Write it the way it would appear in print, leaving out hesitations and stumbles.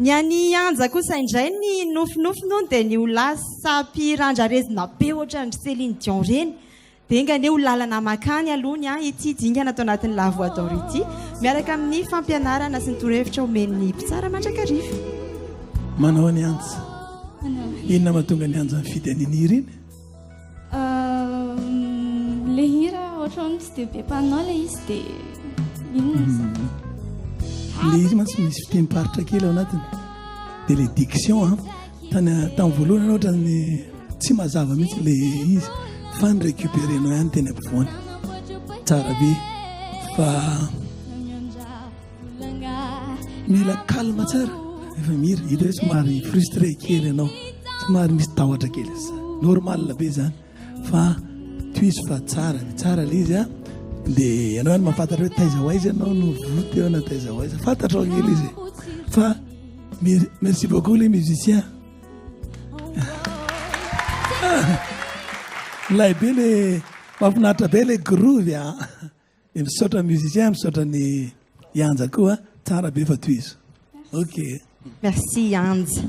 Nyani anja kosa indray ny nofinofinono dia ny ho lasa mpirandrarezina be ohatran'ny Céline Dion reny dia ngane ho lalana makany alohany ity dingana atao anatin'ny la voix d'or ity miaraka amin'ny fampianarana sy ny torohevitra omen'ny mpitsara mandrakariva. Manao ny anja inona mahatonga ny anja mifidy an'iny hira iny? Le hira ohatrany tsy dia be mpanao le izy dia inona le izy mantsy misy fitemparitra kely ao anatiny dia le diction tamin'ny voalohany ohatrany tsy mazava mihitsy le izy fa ny récupérenao ihany teny ampovoany tsara be fa mila calme tsara efa mira hita hoe somary frustré kely ianao somary misy tahotra kely normal be zany fa toizy fa tsara le izy dia ianao ihany mahafantatra hoe taiza hoaiza ianao no voty eo na taiza hoaiza fantatra ao kely izy fa merci beaucoup les musiciens lay be le mahafinaritra be le groove misaotra musicien misaotra ny Yanja koa tsara be fa toizo. Ok, merci Yanja.